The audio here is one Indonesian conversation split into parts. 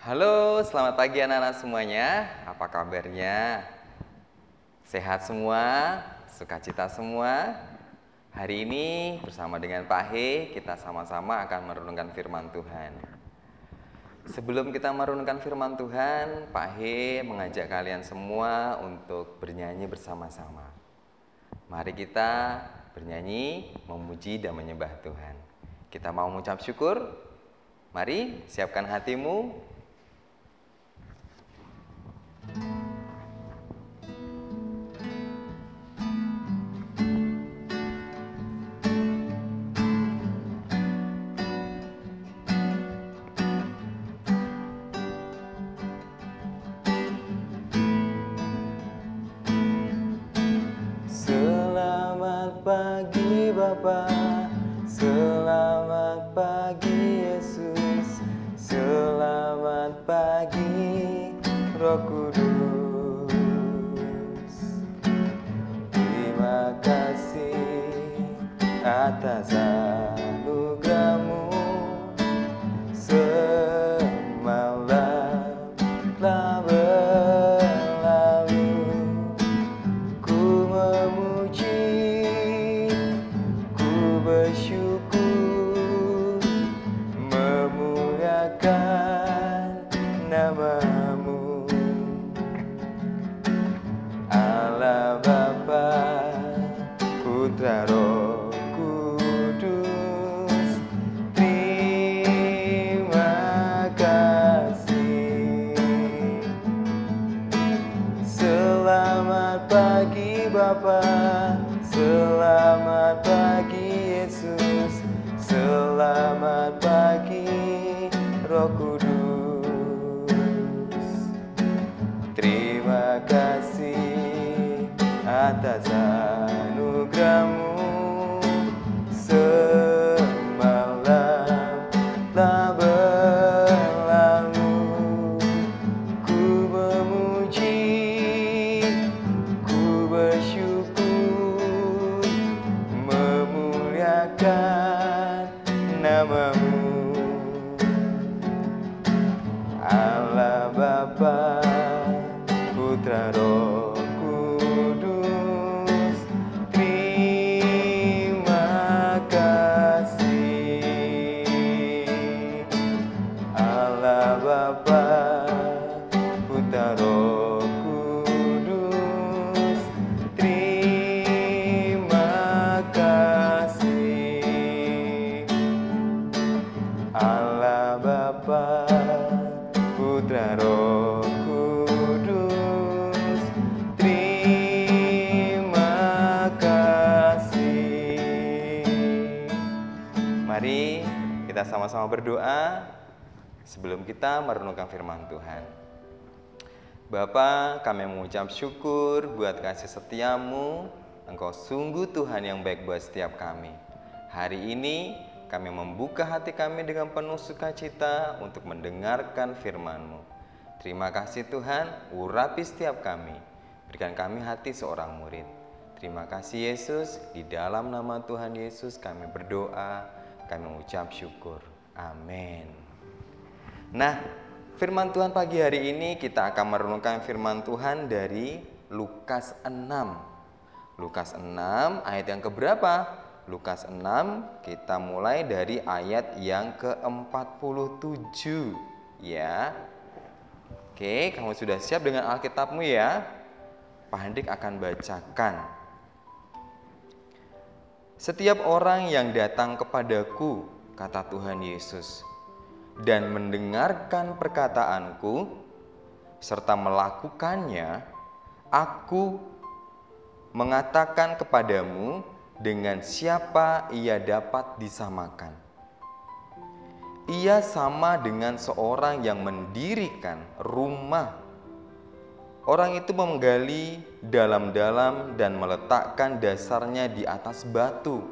Halo, selamat pagi anak-anak semuanya. Apa kabarnya? Sehat semua? Sukacita semua? Hari ini bersama dengan Pak He, kita sama-sama akan merenungkan firman Tuhan. Sebelum kita merenungkan firman Tuhan, Pak He mengajak kalian semua untuk bernyanyi bersama-sama. Mari kita bernyanyi, memuji dan menyembah Tuhan. Kita mau mengucap syukur? Mari siapkan hatimu. Selamat pagi Bapa, selamat pagi Yesus, selamat pagi Roh Kudus. Terima kasih atas anugerah-Mu, semalam telah berlalu. Ku memuji, ku bersyukur, memuliakan nama-Mu. Allah Bapa, Putra Roh Kudus, terima kasih. Selamat pagi Bapa, selamat pagi Yesus, selamat pagi Roh Kudus. Terima kasih atas anugerah-Mu, semalam telah berlalu. Ku memuji, ku bersyukur, memuliakan nama-Mu. Allah Bapa, Putra Roh Kudus, terima kasih. Allah Bapa, Putra Roh Kudus, terima kasih. Allah Bapa, Putra Roh Kudus, terima kasih. Mari kita sama-sama berdoa sebelum kita merenungkan firman Tuhan. Bapa, kami mengucap syukur buat kasih setia-Mu. Engkau sungguh Tuhan yang baik buat setiap kami. Hari ini kami membuka hati kami dengan penuh sukacita untuk mendengarkan firman-Mu. Terima kasih Tuhan, urapi setiap kami. Berikan kami hati seorang murid. Terima kasih Yesus, di dalam nama Tuhan Yesus kami berdoa, kami mengucap syukur. Amin. Nah, firman Tuhan pagi hari ini kita akan merenungkan firman Tuhan dari Lukas 6. Lukas 6 ayat yang keberapa? Lukas 6 kita mulai dari ayat yang ke-47 ya. Oke, kamu sudah siap dengan Alkitabmu ya? Pak Hendik akan bacakan. Setiap orang yang datang kepadaku, kata Tuhan Yesus, dan mendengarkan perkataanku serta melakukannya, aku mengatakan kepadamu dengan siapa ia dapat disamakan. Ia sama dengan seorang yang mendirikan rumah. Orang itu menggali dalam-dalam dan meletakkan dasarnya di atas batu.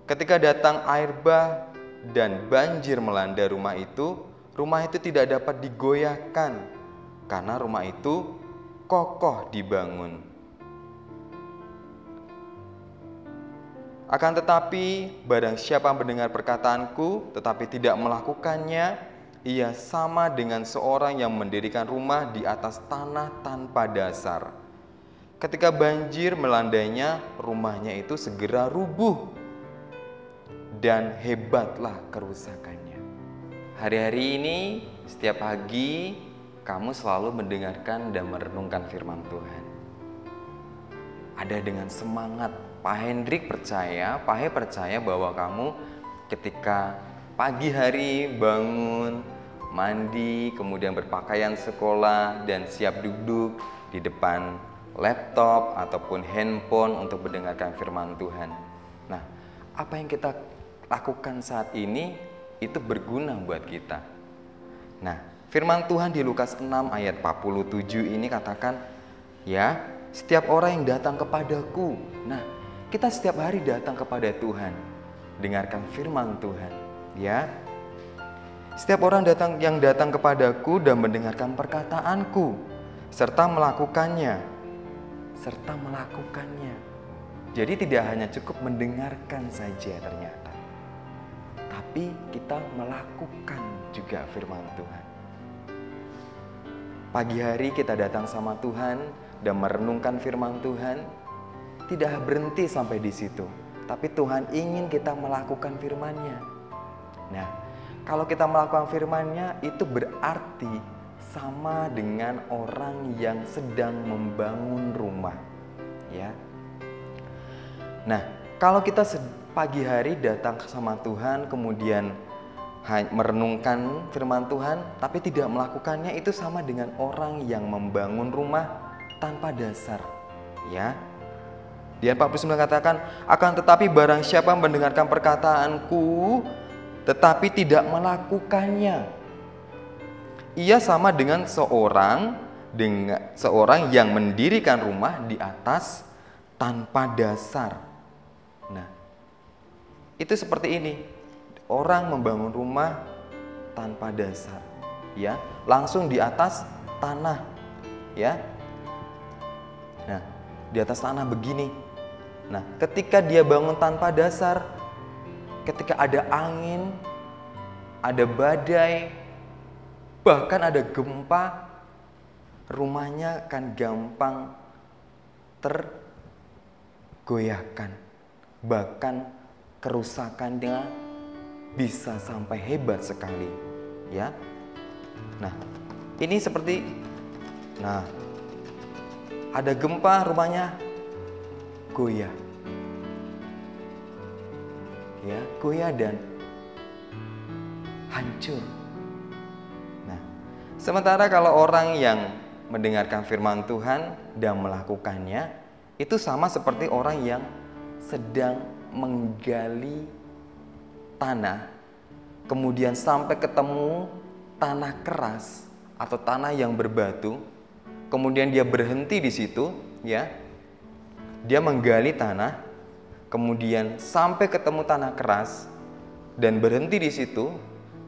Ketika datang air bah dan banjir melanda rumah itu tidak dapat digoyahkan karena rumah itu kokoh dibangun. Akan tetapi, barang siapa mendengar perkataanku tetapi tidak melakukannya, Ia sama dengan seorang yang mendirikan rumah di atas tanah tanpa dasar. Ketika banjir melandainya, rumahnya itu segera rubuh dan hebatlah kerusakannya. Hari-hari ini, setiap pagi kamu selalu mendengarkan dan merenungkan firman Tuhan. Ada dengan semangat. Pak Hendrik percaya, Pak He percaya bahwa kamu ketika pagi hari bangun, mandi, kemudian berpakaian sekolah dan siap duduk di depan laptop ataupun handphone untuk mendengarkan firman Tuhan. Nah, apa yang kita lakukan saat ini itu berguna buat kita. Nah, firman Tuhan di Lukas 6 ayat 47 ini katakan, ya, setiap orang yang datang kepadaku. Nah, kita setiap hari datang kepada Tuhan, dengarkan firman Tuhan, ya. Setiap orang yang datang kepadaku dan mendengarkan perkataanku serta melakukannya. Jadi tidak hanya cukup mendengarkan saja ternyata, tapi kita melakukan juga firman Tuhan. Pagi hari kita datang sama Tuhan dan merenungkan firman Tuhan, tidak berhenti sampai di situ, tapi Tuhan ingin kita melakukan firman-Nya. Nah, kalau kita melakukan firman-Nya, itu berarti sama dengan orang yang sedang membangun rumah, ya. Nah, kalau kita pagi hari datang sama Tuhan, kemudian merenungkan firman Tuhan, tapi tidak melakukannya, itu sama dengan orang yang membangun rumah tanpa dasar, ya. Di ayat 49 katakan, akan tetapi barang siapa mendengarkan perkataanku, tetapi tidak melakukannya, ia sama dengan seorang yang mendirikan rumah di atas tanpa dasar. Nah, itu seperti ini. Orang membangun rumah tanpa dasar, ya, langsung di atas tanah, ya. Nah, di atas tanah begini. Nah, ketika dia bangun tanpa dasar, ketika ada angin, ada badai, bahkan ada gempa, rumahnya akan gampang tergoyahkan. Bahkan kerusakannya bisa sampai hebat sekali, ya. Nah, ini seperti, nah, ada gempa, rumahnya goyah, ya, goyah dan hancur. Nah, sementara kalau orang yang mendengarkan firman Tuhan dan melakukannya, itu sama seperti orang yang sedang menggali tanah, kemudian sampai ketemu tanah keras atau tanah yang berbatu, kemudian dia berhenti di situ, ya. Dia menggali tanah, kemudian sampai ketemu tanah keras dan berhenti di situ,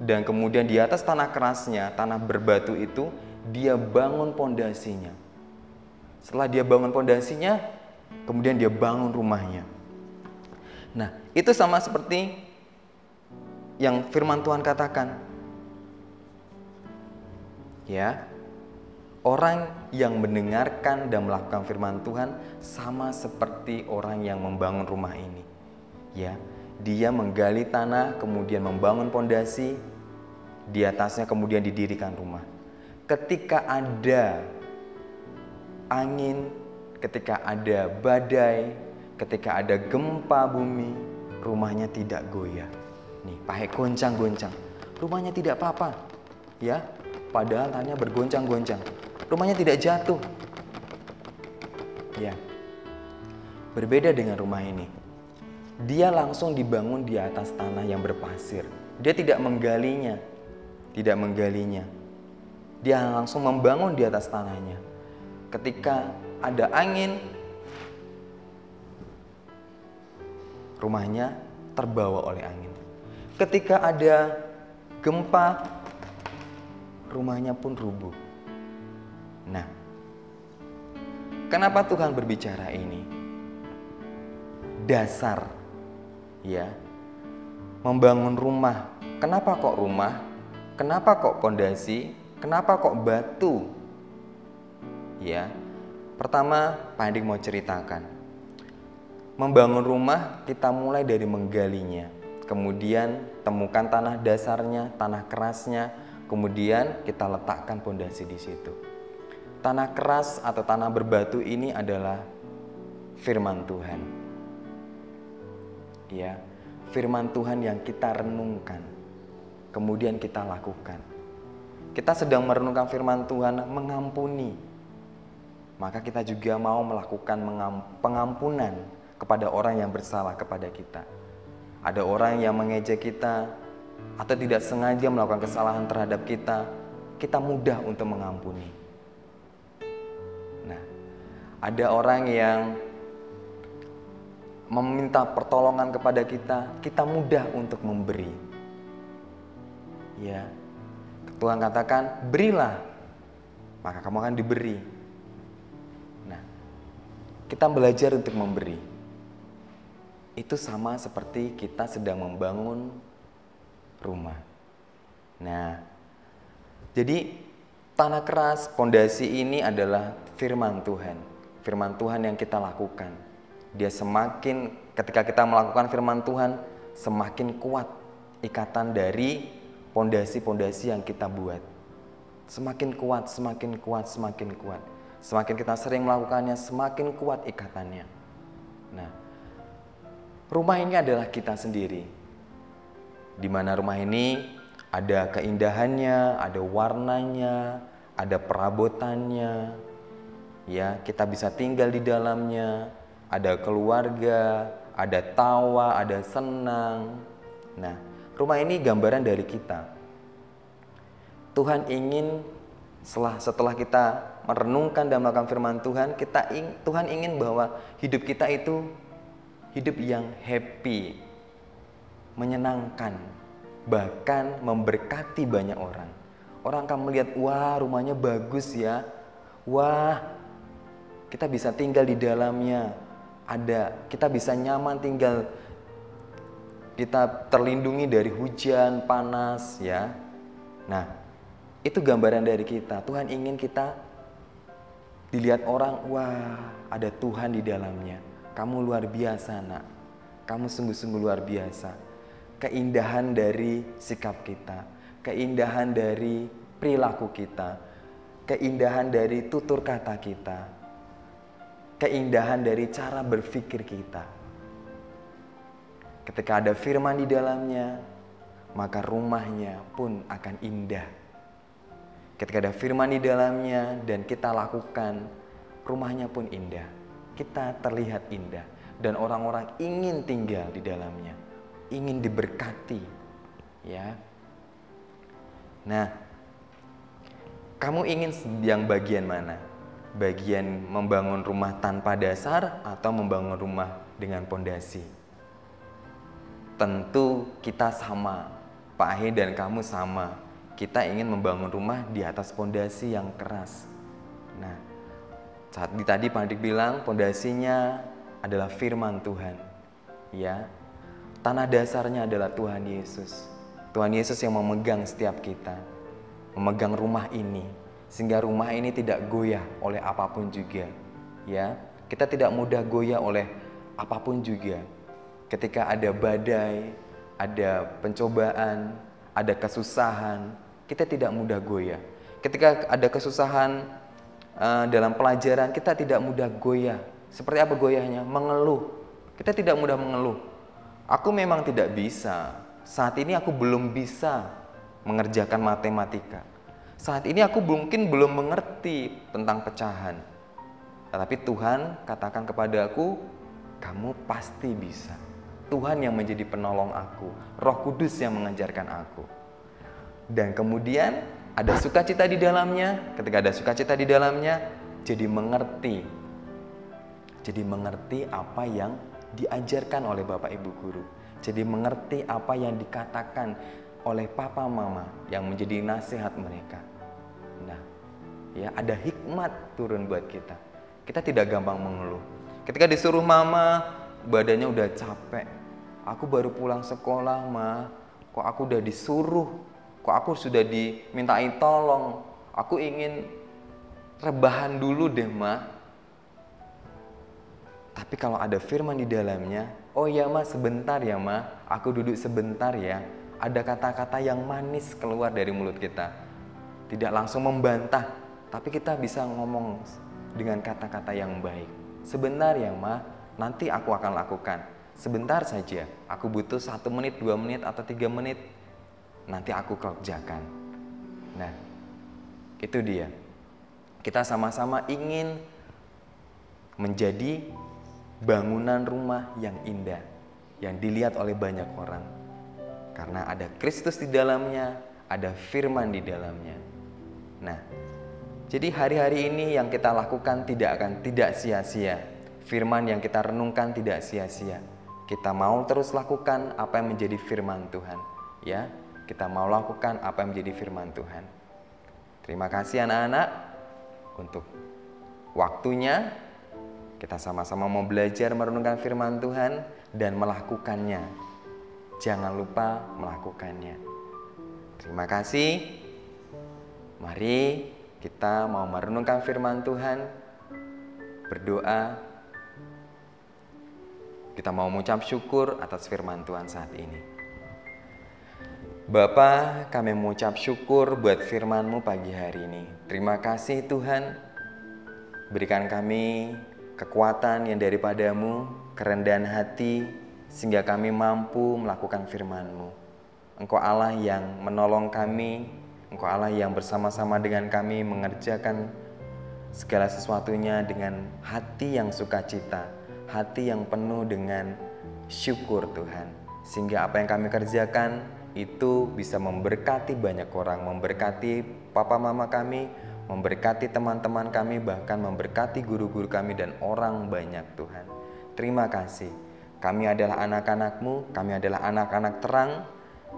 dan kemudian di atas tanah kerasnya, tanah berbatu itu, dia bangun pondasinya. Setelah dia bangun pondasinya, kemudian dia bangun rumahnya. Nah, itu sama seperti yang firman Tuhan katakan, ya. Orang yang mendengarkan dan melakukan firman Tuhan sama seperti orang yang membangun rumah ini, ya. Dia menggali tanah, kemudian membangun pondasi, di atasnya kemudian didirikan rumah. Ketika ada angin, ketika ada badai, ketika ada gempa bumi, rumahnya tidak goyah. Nih, pakai goncang-goncang, rumahnya tidak apa-apa, ya. Padahal tanahnya bergoncang-goncang, rumahnya tidak jatuh, ya. Berbeda dengan rumah ini, dia langsung dibangun di atas tanah yang berpasir. Dia tidak menggalinya, dia langsung membangun di atas tanahnya. Ketika ada angin, rumahnya terbawa oleh angin. Ketika ada gempa, rumahnya pun rubuh. Nah, kenapa Tuhan berbicara ini? Dasar, ya, membangun rumah. Kenapa kok rumah? Kenapa kok pondasi? Kenapa kok batu? Ya, pertama Pak Hendik mau ceritakan. Membangun rumah kita mulai dari menggalinya. Kemudian temukan tanah dasarnya, tanah kerasnya, kemudian kita letakkan pondasi di situ. Tanah keras atau tanah berbatu ini adalah firman Tuhan. Ya, firman Tuhan yang kita renungkan, kemudian kita lakukan. Kita sedang merenungkan firman Tuhan mengampuni, maka kita juga mau melakukan pengampunan kepada orang yang bersalah kepada kita. Ada orang yang mengejek kita atau tidak sengaja melakukan kesalahan terhadap kita, kita mudah untuk mengampuni. Nah, ada orang yang meminta pertolongan kepada kita, kita mudah untuk memberi. Ya, Tuhan katakan, berilah, maka kamu akan diberi. Nah, kita belajar untuk memberi. Itu sama seperti kita sedang membangun rumah. Nah, jadi tanah keras, pondasi ini adalah firman Tuhan. Firman Tuhan yang kita lakukan. Dia semakin, ketika kita melakukan firman Tuhan, semakin kuat ikatan dari pondasi-pondasi yang kita buat. Semakin kuat, semakin kuat, semakin kuat. Semakin kita sering melakukannya, semakin kuat ikatannya. Nah, rumah ini adalah kita sendiri. Di mana rumah ini ada keindahannya, ada warnanya, ada perabotannya. Ya, kita bisa tinggal di dalamnya. Ada keluarga, ada tawa, ada senang. Nah, rumah ini gambaran dari kita. Tuhan ingin setelah kita merenungkan dan melakukan firman Tuhan, Tuhan ingin bahwa hidup kita itu hidup yang happy, menyenangkan, bahkan memberkati banyak orang. Orang akan melihat, wah rumahnya bagus ya, wah kita bisa tinggal di dalamnya, kita bisa nyaman tinggal, kita terlindungi dari hujan, panas ya. Nah, itu gambaran dari kita. Tuhan ingin kita dilihat orang, wah ada Tuhan di dalamnya. Kamu luar biasa nak, kamu sungguh-sungguh luar biasa. Keindahan dari sikap kita, keindahan dari perilaku kita, keindahan dari tutur kata kita, keindahan dari cara berpikir kita. Ketika ada firman di dalamnya, maka rumahnya pun akan indah. Ketika ada firman di dalamnya dan kita lakukan, rumahnya pun indah. Kita terlihat indah dan orang-orang ingin tinggal di dalamnya, ingin diberkati, ya. Nah, kamu ingin yang bagian mana? Bagian membangun rumah tanpa dasar atau membangun rumah dengan pondasi? Tentu kita sama, Pak Ahe dan kamu sama. Kita ingin membangun rumah di atas pondasi yang keras. Nah, tadi Pak Hendik bilang pondasinya adalah firman Tuhan. Ya. Tanah dasarnya adalah Tuhan Yesus. Tuhan Yesus yang memegang setiap kita. Memegang rumah ini sehingga rumah ini tidak goyah oleh apapun juga. Ya. Kita tidak mudah goyah oleh apapun juga. Ketika ada badai, ada pencobaan, ada kesusahan, kita tidak mudah goyah. Ketika ada kesusahan dalam pelajaran, kita tidak mudah goyah. Seperti apa goyahnya? Mengeluh. Kita tidak mudah mengeluh. Aku memang tidak bisa. Saat ini aku belum bisa mengerjakan matematika. Saat ini aku mungkin belum mengerti tentang pecahan. Tetapi Tuhan katakan kepadaku, kamu pasti bisa. Tuhan yang menjadi penolong aku, Roh Kudus yang mengajarkan aku. Dan kemudian ada sukacita di dalamnya. Ketika ada sukacita di dalamnya, jadi mengerti. Jadi mengerti apa yang diajarkan oleh Bapak Ibu Guru. Jadi mengerti apa yang dikatakan oleh Papa Mama yang menjadi nasihat mereka. Nah, ya ada hikmat turun buat kita. Kita tidak gampang mengeluh. Ketika disuruh mama, badannya udah capek. Aku baru pulang sekolah, Ma. Kok aku udah disuruh? Kok kok aku sudah dimintai tolong, aku ingin rebahan dulu deh Ma. Tapi kalau ada firman di dalamnya, oh ya Ma, sebentar ya Ma, aku duduk sebentar ya. Ada kata-kata yang manis keluar dari mulut kita. Tidak langsung membantah, tapi kita bisa ngomong dengan kata-kata yang baik. Sebentar ya Ma, nanti aku akan lakukan. Sebentar saja, aku butuh 1 menit, 2 menit, atau 3 menit. Nanti aku kerjakan. Nah, itu dia. Kita sama-sama ingin menjadi bangunan rumah yang indah, yang dilihat oleh banyak orang. Karena ada Kristus di dalamnya, ada firman di dalamnya. Nah, jadi hari-hari ini yang kita lakukan tidak sia-sia. Firman yang kita renungkan tidak sia-sia. Kita mau terus lakukan apa yang menjadi firman Tuhan, ya. Kita mau lakukan apa yang menjadi firman Tuhan. Terima kasih anak-anak untuk waktunya. Kita sama-sama mau belajar merenungkan firman Tuhan dan melakukannya. Jangan lupa melakukannya. Terima kasih. Mari kita mau merenungkan firman Tuhan, berdoa. Kita mau mengucap syukur atas firman Tuhan saat ini. Bapa, kami mengucap syukur buat firman-Mu pagi hari ini. Terima kasih Tuhan, berikan kami kekuatan yang daripada-Mu, kerendahan hati, sehingga kami mampu melakukan firman-Mu. Engkau Allah yang menolong kami, Engkau Allah yang bersama-sama dengan kami mengerjakan segala sesuatunya dengan hati yang sukacita, hati yang penuh dengan syukur Tuhan. Sehingga apa yang kami kerjakan itu bisa memberkati banyak orang, memberkati papa mama kami, memberkati teman-teman kami, bahkan memberkati guru-guru kami dan orang banyak Tuhan. Terima kasih. Kami adalah anak-anak-Mu, kami adalah anak-anak terang,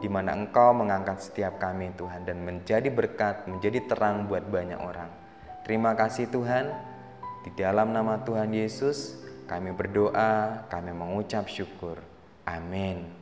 di mana Engkau mengangkat setiap kami Tuhan dan menjadi berkat, menjadi terang buat banyak orang. Terima kasih Tuhan. Di dalam nama Tuhan Yesus kami berdoa, kami mengucap syukur. Amin.